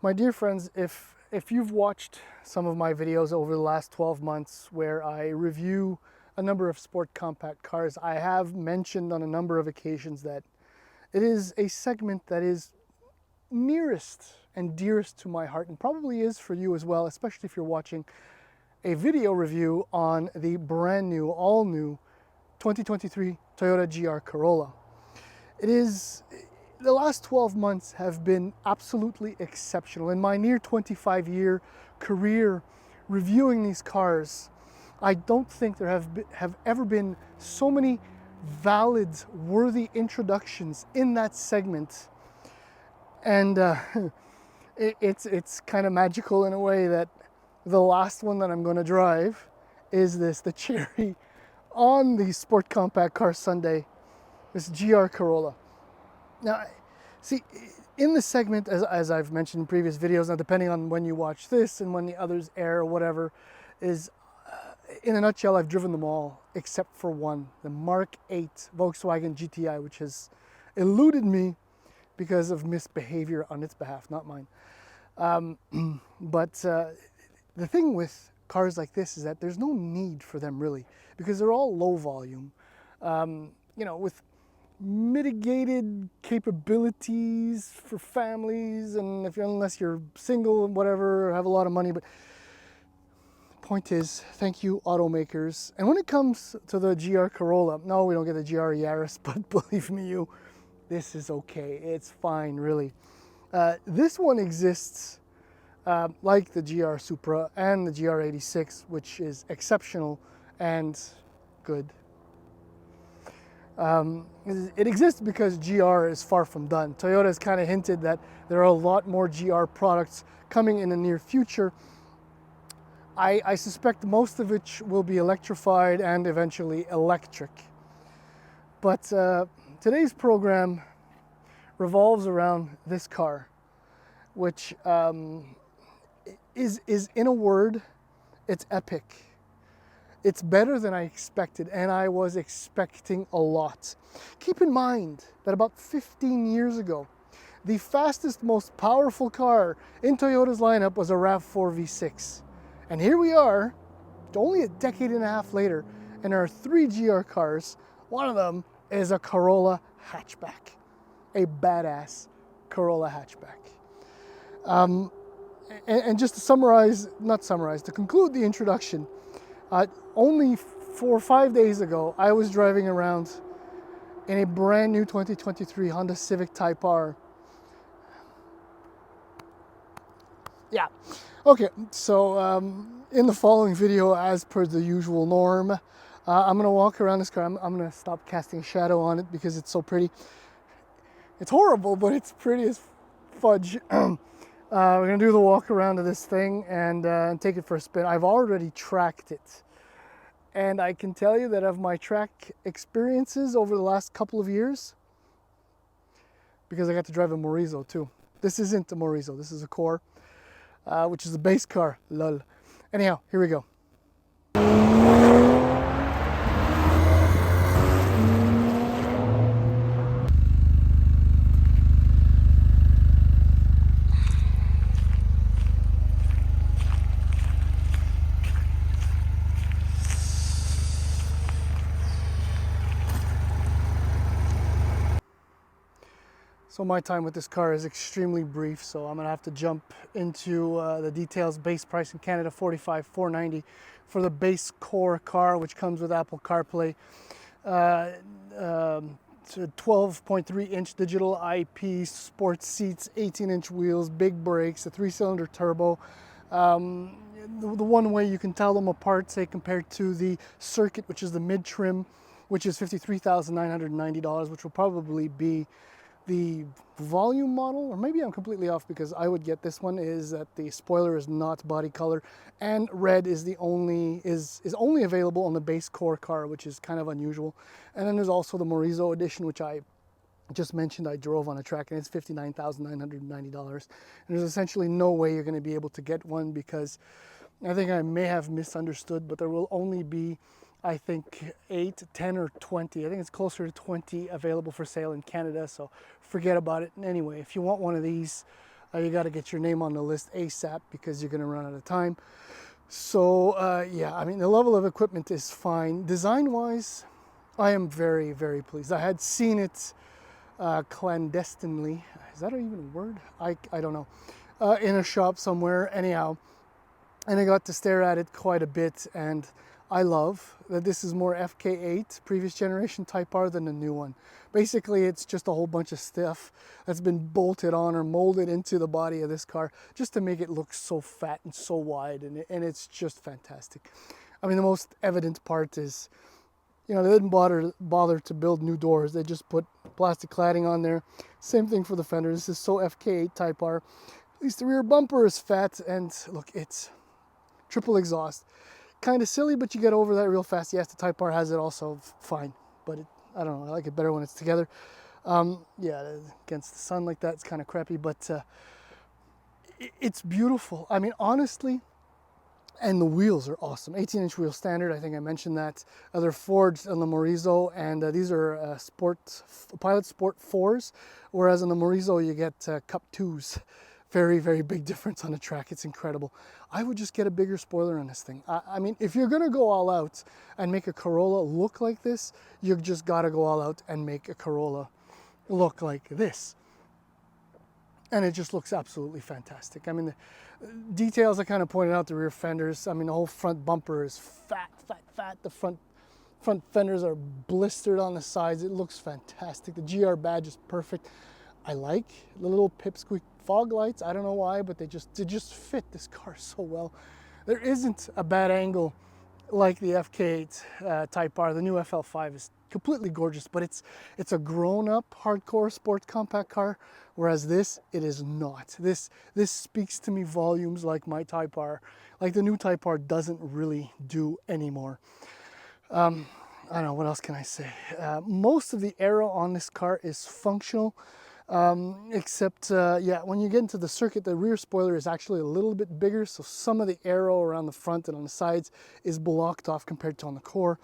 My dear friends, if you've watched some of my videos over the last 12 months where I review a number of sport compact cars, I have mentioned on a number of occasions that it is a segment that is nearest and dearest to my heart, and probably is for you as well, especially if you're watching a video review on the brand new, all new 2023 Toyota GR Corolla. It is The last 12 months have been absolutely exceptional. In my near 25-year career reviewing these cars, I don't think there have ever been so many valid, worthy introductions in that segment. And it's kind of magical in a way that the last one that I'm going to drive is the cherry on the Sport Compact Car Sunday, this GR Corolla. Now, see, in the segment, as I've mentioned in previous videos, now depending on when you watch this and when the others air or whatever, is in a nutshell, I've driven them all except for one, the Mark 8 Volkswagen GTI, which has eluded me because of misbehavior on its behalf, not mine. But the thing with cars like this is that there's no need for them really, because they're all low volume, with mitigated capabilities for families, and unless you're single and whatever, have a lot of money. But point is, thank you automakers. And when it comes to the GR Corolla, no, we don't get the GR Yaris, but believe me, this is okay. It's fine, really. This one exists like the GR Supra and the GR86, which is exceptional and good. It exists because GR is far from done. Toyota has kind of hinted that there are a lot more GR products coming in the near future. I suspect most of which will be electrified and eventually electric. But today's program revolves around this car, which is in a word, it's epic. It's better than I expected, and I was expecting a lot. Keep in mind that about 15 years ago, the fastest, most powerful car in Toyota's lineup was a RAV4 V6. And here we are, only a decade and a half later, and there are 3 GR cars. One of them is a Corolla hatchback, a badass Corolla hatchback. And just to to conclude the introduction, only 4 or 5 days ago, I was driving around in a brand new 2023 Honda Civic Type R. Yeah. Okay, so in the following video, as per the usual norm, I'm going to walk around this car. I'm going to stop casting a shadow on it because it's so pretty. It's horrible, but it's pretty as fudge. We're going to do the walk around of this thing and take it for a spin. I've already tracked it. And I can tell you that of my track experiences over the last couple of years, because I got to drive a Morizo too. This isn't a Morizo, this is a Core, which is a base car, lol. Anyhow, here we go. So my time with this car is extremely brief, so I'm gonna have to jump into the details. Base price in Canada, $45,490 for the base Core car, which comes with Apple CarPlay. 12.3-inch digital eyepiece, sports seats, 18-inch wheels, big brakes, a 3-cylinder turbo. The one way you can tell them apart, say compared to the Circuit, which is the mid-trim, which is $53,990, which will probably be the volume model, or maybe I'm completely off because I would get this one, is that the spoiler is not body color, and red is only available on the base Core car, which is kind of unusual. And then there's also the Morizo edition, which I just mentioned I drove on a track, and it's $59,990. And there's essentially no way you're going to be able to get one, because I think I may have misunderstood, but there will only be, I think, 8, 10, or 20. I think it's closer to 20 available for sale in Canada, so forget about it. Anyway, if you want one of these, you got to get your name on the list ASAP because you're going to run out of time. So yeah, I mean, the level of equipment is fine. Design-wise, I am very, very pleased. I had seen it clandestinely. Is that even a word? I don't know. In a shop somewhere, anyhow. And I got to stare at it quite a bit, and I love that this is more FK8, previous generation Type R, than the new one. Basically, it's just a whole bunch of stuff that's been bolted on or molded into the body of this car just to make it look so fat and so wide, and it's just fantastic. I mean, the most evident part is, you know, they didn't bother to build new doors. They just put plastic cladding on there. Same thing for the fender. This is so FK8 Type R. At least the rear bumper is fat, and look, it's triple exhaust. Kind of silly, but you get over that real fast. Yes, the Type R has it also, fine. But I don't know, I like it better when it's together. Yeah, against the sun like that, it's kind of crappy, but it's beautiful. I mean, honestly, and the wheels are awesome. 18-inch wheel standard, I think I mentioned that. They're forged on the Morizo, and these are Pilot Sport 4s, whereas on the Morizo you get Cup 2s. Very, very big difference on the track. It's incredible. I would just get a bigger spoiler on this thing. I mean, if you're gonna go all out and make a Corolla look like this, you've just gotta go all out and make a Corolla look like this. And it just looks absolutely fantastic. I mean, the details I kind of pointed out, the rear fenders. I mean, the whole front bumper is fat. The front fenders are blistered on the sides. It looks fantastic. The GR badge is perfect. I like the little pipsqueak fog lights. I don't know why, but they just fit this car so well. There isn't a bad angle like the FK8 Type R. The new FL5 is completely gorgeous, but it's a grown-up hardcore sport compact car, whereas this, it is not. This speaks to me volumes like my Type R, like the new Type R doesn't really do anymore. I don't know, what else can I say? Most of the aero on this car is functional. Except, yeah, when you get into the circuit, the rear spoiler is actually a little bit bigger, so some of the aero around the front and on the sides is blocked off compared to on the core.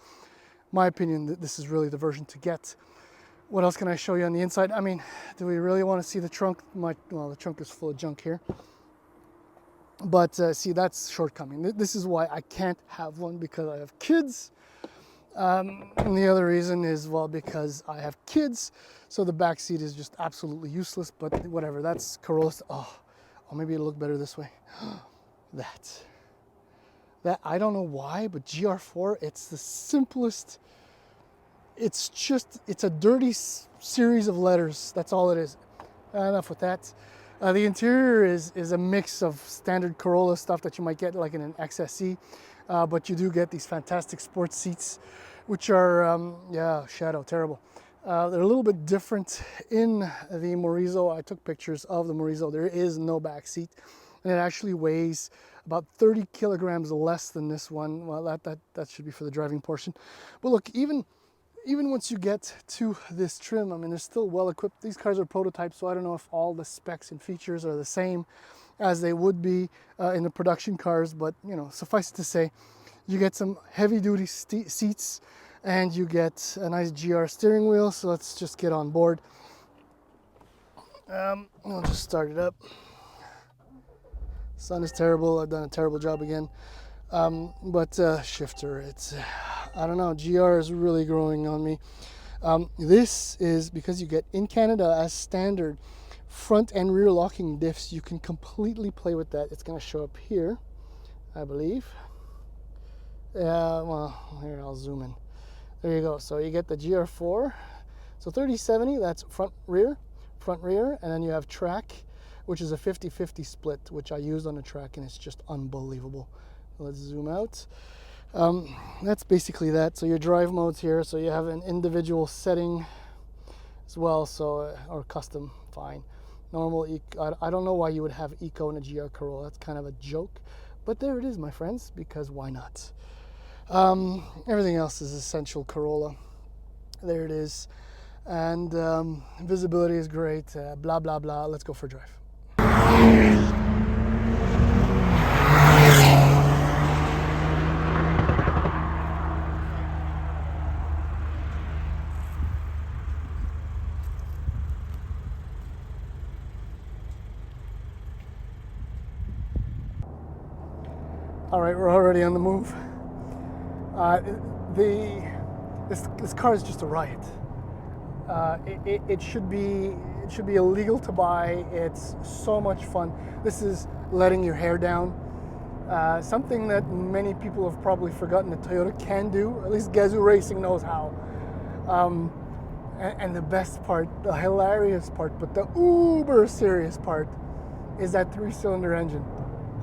My opinion, this is really the version to get. What else can I show you on the inside? I mean, do we really want to see the trunk? Well, the trunk is full of junk here. But see, that's shortcoming. This is why I can't have one, because I have kids. And the other reason is, well, because I have kids, so the back seat is just absolutely useless, but whatever, that's Corolla. Oh, maybe it'll look better this way. That, I don't know why, but GR4, it's the simplest. It's a dirty series of letters. That's all it is. Enough with that. The interior is a mix of standard Corolla stuff that you might get like in an XSE, but you do get these fantastic sports seats, which are, yeah, shadow, terrible. They're a little bit different in the Morizo. I took pictures of the Morizo. There is no back seat, and it actually weighs about 30 kilograms less than this one. Well, that should be for the driving portion. But look, even once you get to this trim, I mean, they're still well equipped. These cars are prototypes, so I don't know if all the specs and features are the same as they would be in the production cars, but you know, suffice it to say, you get some heavy duty seats and you get a nice GR steering wheel. So let's just get on board. I'll just start it up. Sun is terrible. I've done a terrible job again. But shifter, I don't know, GR is really growing on me. This is because you get in Canada as standard front and rear locking diffs. You can completely play with that. It's going to show up here, I believe. Well, here, I'll zoom in. There you go. So you get the GR4. So 30/70, that's front rear, and then you have track, which is a 50-50 split, which I used on the track, and it's just unbelievable. Let's zoom out. That's basically that. So your drive modes here, so you have an individual setting as well, so or custom, fine. Normal, I don't know why you would have eco in a GR Corolla. That's kind of a joke, but there it is, my friends, because why not? Everything else is essential Corolla. There it is, and visibility is great. Blah blah blah. Let's go for a drive. All right, we're already on the move. This car is just a riot. It should be illegal to buy. It's so much fun. This is letting your hair down. Something that many people have probably forgotten that Toyota can do. At least Gazoo Racing knows how. And the best part, the hilarious part, but the uber serious part, is that 3-cylinder engine.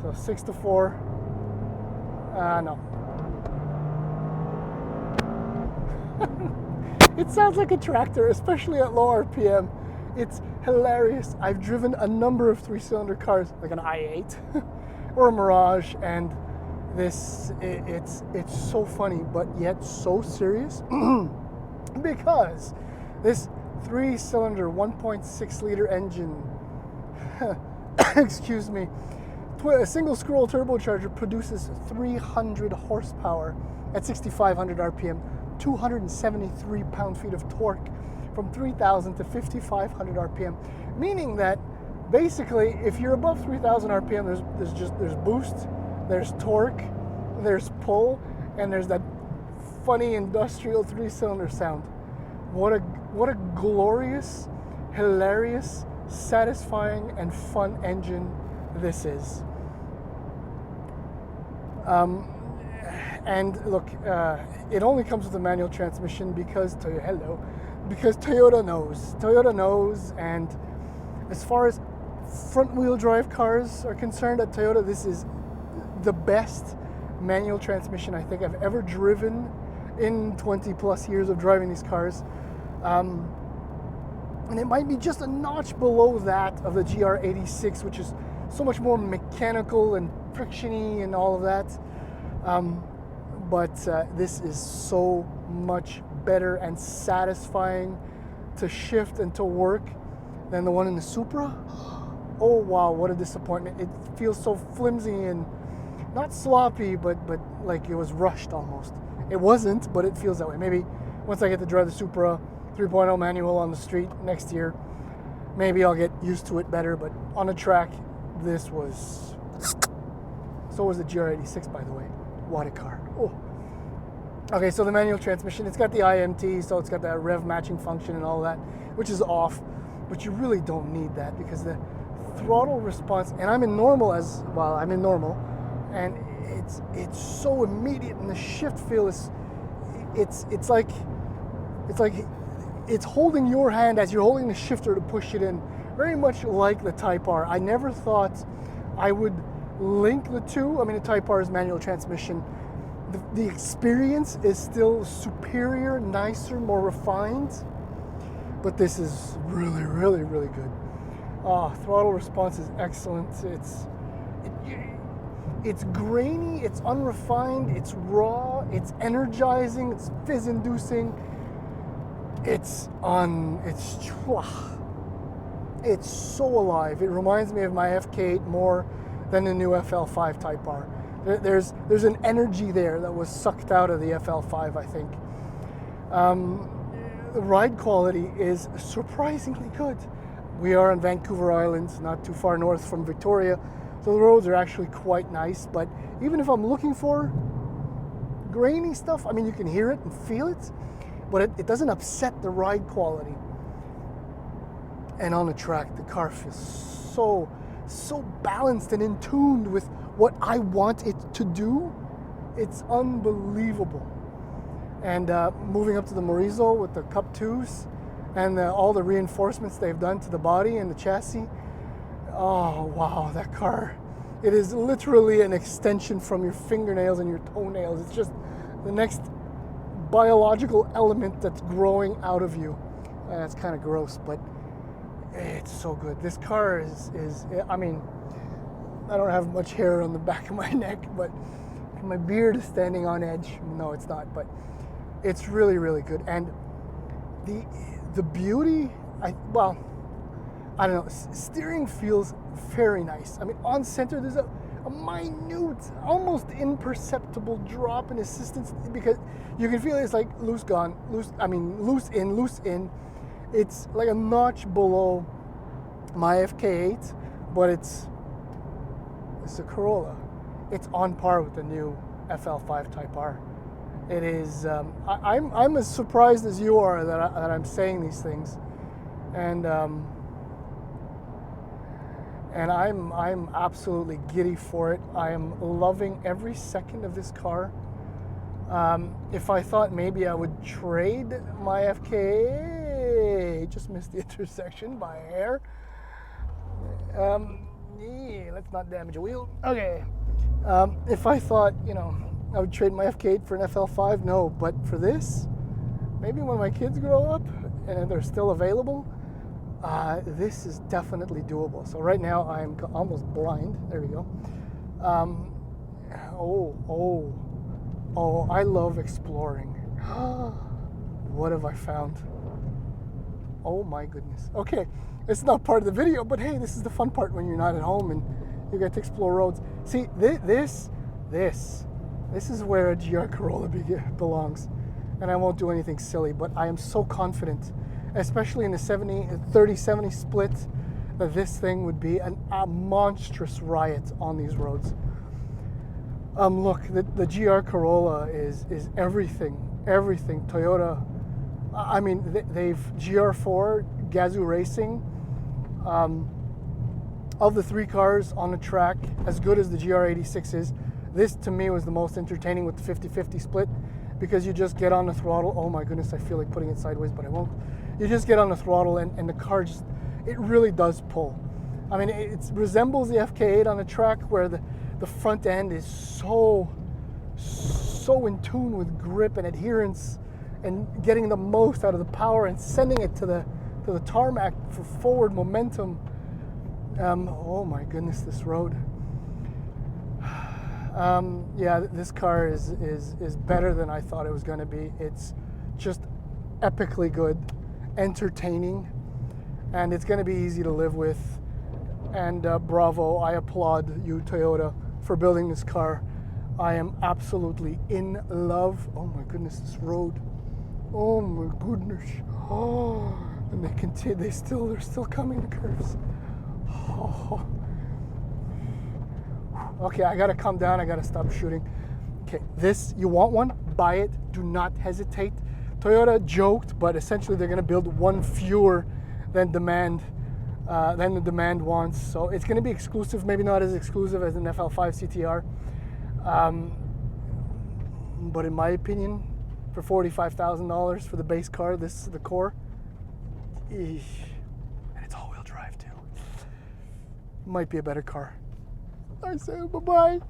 So 6 to 4. No. It sounds like a tractor, especially at low RPM. It's hilarious. I've driven a number of 3-cylinder cars, like an i8 or a Mirage, and it's so funny, but yet so serious because this 3-cylinder 1.6 liter engine, excuse me, a single scroll turbocharger produces 300 horsepower at 6,500 RPM, 273 pound-feet of torque from 3,000 to 5,500 RPM, meaning that basically if you're above 3,000 RPM, there's boost, there's torque, there's pull, and there's that funny industrial 3-cylinder sound. What a glorious, hilarious, satisfying, and fun engine this is. And look, it only comes with a manual transmission because Toyota knows. Toyota knows, and as far as front-wheel drive cars are concerned at Toyota, this is the best manual transmission I think I've ever driven in 20 plus years of driving these cars. And it might be just a notch below that of the GR86, which is so much more mechanical and frictiony and all of that. But this is so much better and satisfying to shift and to work than the one in the Supra. Oh wow, what a disappointment. It feels so flimsy and not sloppy, but like it was rushed almost. It wasn't, but it feels that way. Maybe once I get to drive the Supra 3.0 manual on the street next year, maybe I'll get used to it better, but on a track, this was... So was the GR86, by the way. What a car. Oh. Okay, so the manual transmission, it's got the IMT, so it's got that rev matching function and all that, which is off, but you really don't need that because the throttle response, and I'm in normal, and it's so immediate, and the shift feel is, it's like it's holding your hand as you're holding the shifter to push it in, very much like the Type R. I never thought I would link the two. I mean, the Type R is manual transmission. The experience is still superior, nicer, more refined, but this is really, really, really good. Throttle response is excellent. It's grainy, it's unrefined, it's raw, it's energizing, it's fizz-inducing. It's so alive. It reminds me of my FK8 more than the new FL5 Type R. There's an energy there that was sucked out of the FL5, I think. The ride quality is surprisingly good. We are on Vancouver Island, not too far north from Victoria, so the roads are actually quite nice, but even if I'm looking for grainy stuff, I mean, you can hear it and feel it, but it doesn't upset the ride quality. And on the track, the car feels so balanced and in tune with what I want it to do. It's unbelievable. And moving up to the Morizo with the Cup 2s and all the reinforcements they've done to the body and the chassis. Oh, wow, that car. It is literally an extension from your fingernails and your toenails. It's just the next biological element that's growing out of you. That's kind of gross, but it's so good. This car is, I mean, I don't have much hair on the back of my neck, but my beard is standing on edge. No, it's not, but it's really, really good. And the beauty, I don't know, steering feels very nice. I mean, on center, there's a minute, almost imperceptible drop in assistance because you can feel it's like loose in. It's like a notch below my FK8, but it's a Corolla. it's on par with the new FL5 Type R. It is. I'm as surprised as you are that I'm saying these things, and I'm absolutely giddy for it. I am loving every second of this car. If I thought maybe I would trade my FK, just missed the intersection by a hair. Yeah, let's not damage a wheel. Okay. If I thought, I would trade my F8 for an FL5, no. But for this, maybe when my kids grow up and they're still available, this is definitely doable. So right now I'm almost blind. There we go. I love exploring. What have I found? Oh my goodness. Okay, it's not part of the video, but hey, this is the fun part when you're not at home and you get to explore roads. See, this is where a GR Corolla belongs. And I won't do anything silly, but I am so confident, especially in the 30-70 split, that this thing would be a monstrous riot on these roads. Look, the GR Corolla is everything Toyota. I mean, they've GR4, Gazoo Racing. Of the three cars on the track, as good as the GR86 is, this to me was the most entertaining with the 50-50 split, because you just get on the throttle. Oh my goodness, I feel like putting it sideways, but I won't. You just get on the throttle and the car just, it really does pull. I mean, it resembles the FK8 on the track, where the front end is so in tune with grip and adherence and getting the most out of the power and sending it to the tarmac for forward momentum. Oh my goodness, this road. Yeah, this car is better than I thought it was going to be. It's just epically good, entertaining, and it's going to be easy to live with. And bravo, I applaud you, Toyota, for building this car. I am absolutely in love. Oh my goodness, this road. Oh my goodness. Oh, and they continue. They're still coming to curves. Oh. Okay, I gotta calm down. I gotta stop shooting. Okay, this, you want one? Buy it. Do not hesitate. Toyota joked, but essentially they're gonna build one fewer than the demand wants. So it's gonna be exclusive, maybe not as exclusive as an FL5 CTR. But in my opinion, for $45,000 for the base car, this is the core. And it's all-wheel drive too. Might be a better car. I say bye-bye.